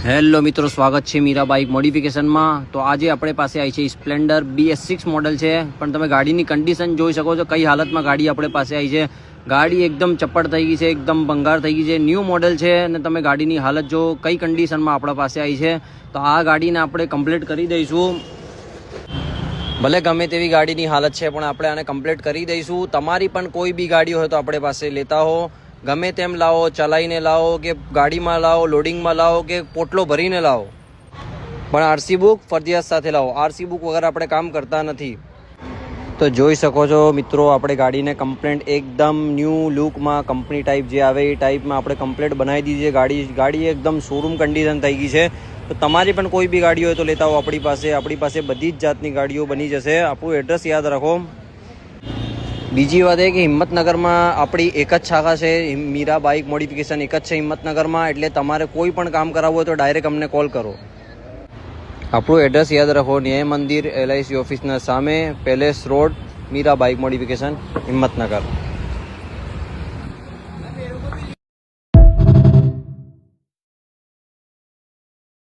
Hello મિત્રો, સ્વાગત છે મીરા બાઇક મોડિફિકેશનમાં। તો આજે આપણે પાસે આવી છે સ્પ્લેન્ડર BS6 મોડલ છે, પણ તમે ગાડીની કન્ડિશન જોઈ શકો છો કઈ હાલતમાં ગાડી આપણે પાસે આવી છે। ગાડી એકદમ ચપ્પડ થઈ ગઈ છે, એકદમ ભંગાર થઈ ગઈ છે, ન્યૂ મોડલ છે અને તમે ગાડીની હાલત જો કઈ કન્ડિશનમાં આપણા પાસે આવી છે। તો આ ગાડીને આપણે કમ્પ્લીટ કરી દઈશું। ભલે ગમે તેવી ગાડીની હાલત છે પણ આપણે આને કમ્પ્લીટ કરી દઈશું। તમારી પણ કોઈ બી ગાડી હોય તો આપણે પાસે લેતા હો, ગમે તેમ લાવો, ચલાવીને લાવો કે ગાડીમાં લાવો, લોડિંગમાં લાવો કે પોટલો ભરીને લાવો, પણ આરસી બુક ફરજિયાત સાથે લાવો। આરસી બુક વગર આપણે કામ કરતા નથી। તો જોઈ શકો છો મિત્રો, આપણે ગાડીને કમ્પ્લીટ એકદમ ન્યૂ લુકમાં કંપની ટાઈપ જે આવે એ ટાઈપમાં આપણે કમ્પ્લીટ બનાવી દીધી છે। ગાડી એકદમ શોરૂમ કન્ડિશન થઈ ગઈ છે। તો તમારી પણ કોઈ બી ગાડી હોય તો લેતા હો આપણી પાસે બધી જ જાતની ગાડીઓ બની જશે। આપણું એડ્રેસ યાદ રાખો। બીજી વાત એ કે હિંમતનગરમાં આપણી એક જ શાખા છે, મીરા બાઇક મોડિફિકેશન એક જ છે હિંમતનગરમાં। એટલે તમારે કોઈ પણ કામ કરાવવું હોય તો ડાયરેક્ટ અમને કોલ કરો। આપણું એડ્રેસ યાદ રાખો, ન્યાય મંદિર LIC ઓફિસના સામે, palace road, Meera bike modification, Himmatnagar.